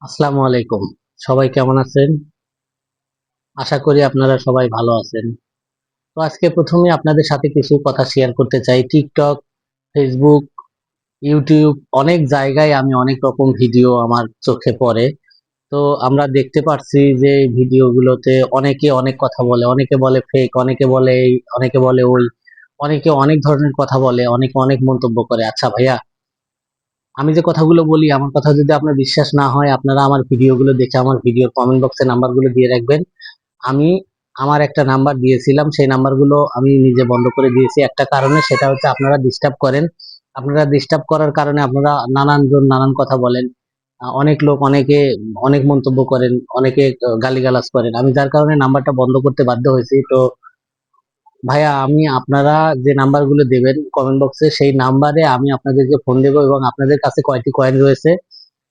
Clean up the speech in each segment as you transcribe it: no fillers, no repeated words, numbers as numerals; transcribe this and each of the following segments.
আসসালামু আলাইকুম। সবাই কেমন আছেন? আশা করি আপনারা সবাই ভালো আছেন। তো আজকে প্রথমে আপনাদের সাথে কিছু কথা শেয়ার করতে চাই। টিকটক, ফেসবুক, ইউটিউব অনেক জায়গায় আমি অনেক রকম ভিডিও আমার চোখে পড়ে। তো আমরা দেখতে পারছি যে এই ভিডিওগুলোতে অনেকে অনেক কথা বলে। অনেকে বলে ফেক, অনেকে বলে এই, অনেকে বলে ওই। অনেকে অনেক ধরনের কথা বলে, অনেকে অনেক মন্তব্য করে। আচ্ছা ভাইয়া, আমি যে কথাগুলো বলি আমার কথা যদি আপনার বিশ্বাস না হয়, আপনারা আমার ভিডিওগুলো দেখে আমার ভিডিওর কমেন্ট বক্সে নাম্বারগুলো দিয়ে রাখবেন। আমি আমার একটা নাম্বার দিয়েছিলাম, সেই নাম্বারগুলো আমি নিজে বন্ধ করে দিয়েছি একটা কারণে, সেটা হচ্ছে আপনারা ডিস্টার্ব করেন। আপনারা ডিস্টার্ব করার কারণে আপনারা নানানজন নানান কথা বলেন। অনেক লোক অনেকে অনেক মন্তব্য করেন, অনেকে গালিগালাজ করেন। আমি যার কারণে নাম্বারটা বন্ধ করতে বাধ্য হয়েছি। তো ভাইয়া, আমি আপনারা যে নাম্বারগুলো দেবেন কমেন্ট বক্সে, সেই নাম্বারে আমি আপনাদেরকে ফোন দেবো এবং আপনাদের কাছে কয়টি কয়েন রয়েছে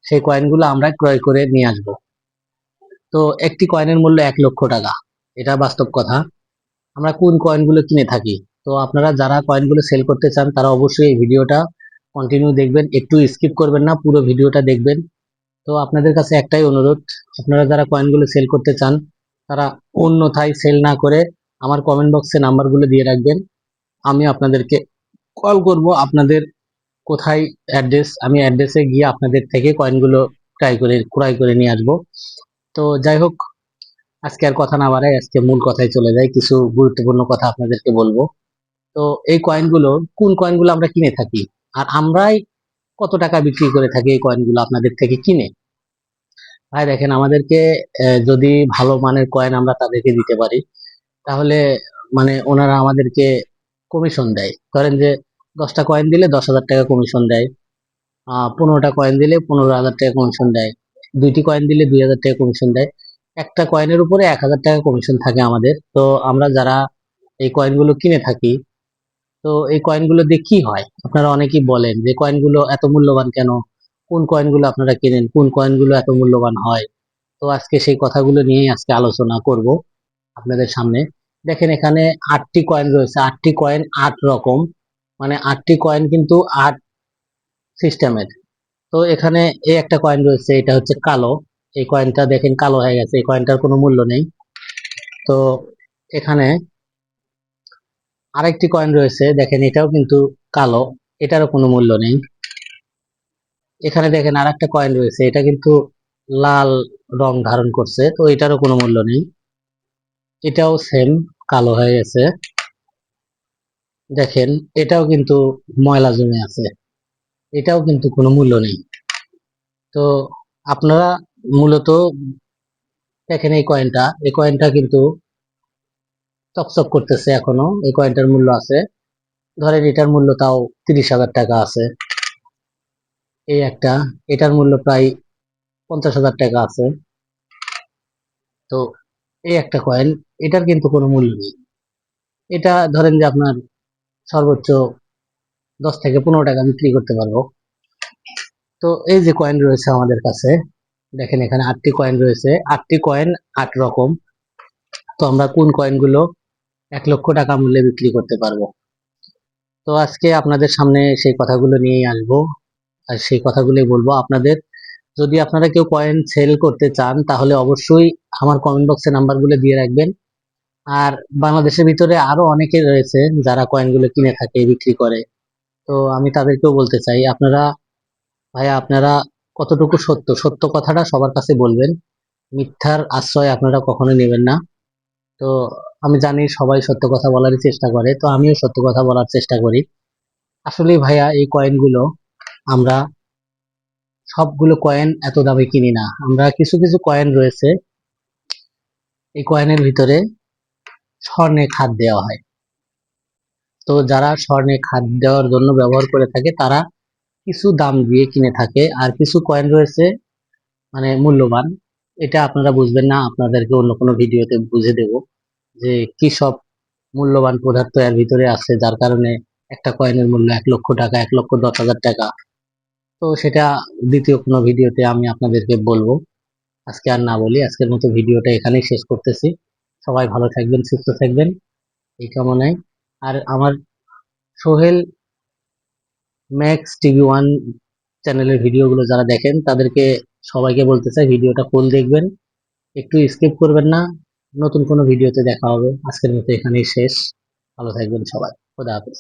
সেই কয়েনগুলো আমরা ক্রয় করে নিয়ে আসবো। তো একটি কয়েনের মূল্য 1 লক্ষ টাকা, এটা বাস্তব কথা। আমরা কোন কয়েনগুলো কিনে থাকি, তো আপনারা যারা কয়েনগুলো সেল করতে চান তারা অবশ্যই এই ভিডিওটা কন্টিনিউ দেখবেন, একটু স্কিপ করবেন না, পুরো ভিডিওটা দেখবেন। তো আপনাদের কাছে একটাই অনুরোধ, আপনারা যারা কয়েনগুলো সেল করতে চান তারা অন্যথায় সেল না করে আমার কমেন্ট বক্সে নাম্বারগুলো দিয়ে রাখবেন। আমি আপনাদেরকে কল করব, আপনাদের কোথায় অ্যাড্রেস, আমি অ্যাড্রেসে গিয়ে আপনাদের থেকে কয়েনগুলো ক্রয় করে নিয়ে আসবো। তো যাই হোক, আজকে আর কথা না বাড়াই, আজকে মূল কথায় চলে যাই। কিছু গুরুত্বপূর্ণ কথা আপনাদেরকে বলবো। তো এই কয়েনগুলো, কোন কয়েনগুলো আমরা কিনে থাকি আর আমরাই কত টাকা বিক্রি করে থাকি এই কয়েনগুলো আপনাদের থেকে কিনে। ভাই দেখেন, আমাদেরকে যদি ভালো মানের কয়েন আমরা তাদেরকে দিতে পারি, তাহলে মানে ওনারা আমাদেরকে কমিশন দেয়। ধরেন যে 10টা কয়েন দিলে 10,000 টাকা কমিশন দেয়, 15টা কয়েন দিলে 15,000 টাকা কমিশন দেয়, 2টি কয়েন দিলে 2,000 টাকা কমিশন দেয়। একটা কয়েনের উপরে 1,000 টাকা কমিশন থাকে আমাদের। তো আমরা যারা এই কয়েনগুলো কিনে থাকি, তো এই কয়েনগুলো দিয়ে কি হয়, আপনারা অনেকেই বলেন যে কয়েনগুলো এত মূল্যবান কেন, কোন কয়েনগুলো আপনারা কিনেন, কোন কয়েনগুলো এত মূল্যবান হয়। তো আজকে সেই কথাগুলো নিয়েই আজকে আলোচনা করব আপনাদের সামনে। দেখেন, এখানে 8টি কয়েন রয়েছে, 8টি কয়েন 8 রকম, মানে 8টি কয়েন কিন্তু 8 সিস্টেমের। তো এখানে এই একটা কয়েন রয়েছে, এটা হচ্ছে কালো। এই কয়েনটা দেখেন কালো হয়ে গেছে, এই কয়েনটার কোনো মূল্য নেই। তো এখানে আরেকটি কয়েন রয়েছে, দেখেন এটাও কিন্তু কালো, এটারও কোনো মূল্য নেই। এখানে দেখেন আরেকটা কয়েন রয়েছে, এটা কিন্তু লাল রং ধারণ করছে, তো এটারও কোনো মূল্য নেই। এটাও সেম, কালো হয়ে গেছে। দেখেন, এটাও কিন্তু ময়লা জমে আছে, এটাও কিন্তু কোনো মূল্য নেই। তো আপনারা মূলত দেখেন এই কয়েনটা কিন্তু চকচক করতেছে এখনো, এই কয়েনটার মূল্য আছে, ধরেন এটার মূল্য তাও 30,000 টাকা আছে। এই একটা, এটার মূল্য প্রায় 50,000 টাকা আছে। তো এই একটা কয়েন, এটার কিন্তু কোনো মূল্য নেই। এটা ধরেন যে আপনার সর্বোচ্চ 10 থেকে 15 টাকা বিক্রি করতে পারবো। তো এই যে কয়েন রয়েছে আমাদের কাছে, দেখেন এখানে 8টি কয়েন রয়েছে, 8টি কয়েন 8 রকম। তো আমরা কোন কয়েনগুলো 1 লক্ষ টাকা মূল্যে বিক্রি করতে পারবো, তো আজকে আপনাদের সামনে সেই কথাগুলো নিয়েই আসবো। আর সেই কথাগুলোই বলবো আপনাদের। যদি আপনারা কেউ কয়েন সেল করতে চান তাহলে অবশ্যই আমার কমেন্ট বক্সে নাম্বারগুলো দিয়ে রাখবেন। আর বাংলাদেশের ভিতরে আরো অনেকে রয়েছে যারা কয়েনগুলো কিনে থাকে, বিক্রি করে। তো আমি তাদেরকেও বলতে চাই, আপনারা ভাইয়া, আপনারা কতটুকু সত্য, সত্য কথাটা সবার কাছে বলবেন। মিথ্যার আশ্রয় আপনারা কখনো নেবেন না। তো আমি জানি সবাই সত্য কথা বলারই চেষ্টা করে, তো আমিও সত্য কথা বলার চেষ্টা করি। আসলে ভাইয়া, এই কয়েনগুলো আমরা সবগুলো কয়েন এত দামে কিনি না। আমরা কিছু কিছু কয়েন রয়েছে, এই কয়েনের ভিতরে স্বর্ণে খাদ দেওয়া হয়। তো যারা স্বর্ণে খাদ দেওয়ার জন্য ব্যবহার করে থাকে তারা কিছু দাম দিয়ে কিনে থাকে। আর কিছু কয়েন রয়েছে মানে মূল্যবান, এটা আপনারা বুঝবেন না, আপনাদেরকে অন্য কোনো ভিডিওতে বুঝে দেব যে কি সব মূল্যবান পদার্থ এর ভিতরে আছে, যার কারণে একটা কয়েনের মূল্য 1 লক্ষ টাকা, 1,10,000 টাকা। তো সেটা দ্বিতীয় কোনো ভিডিওতে আমি আপনাদেরকে বলবো। আজকে আর না বলি, আজকের মতো ভিডিওটা এখানেই শেষ করতেছি। সবাই ভালো থাকবেন, সুস্থ থাকবেন, এই কামনায়। আর আমার সোহেল ম্যাক্স টিভি 1 চ্যানেলের ভিডিওগুলো যারা দেখেন তাদেরকে সবাইকে বলতে চাই ভিডিওটা ফুল দেখবেন, একটু স্কিপ করবেন না। নতুন কোনো ভিডিওতে দেখা হবে। আজকের মতো এখানেই শেষ। ভালো থাকবেন সবাই। খোদা হাফেজ।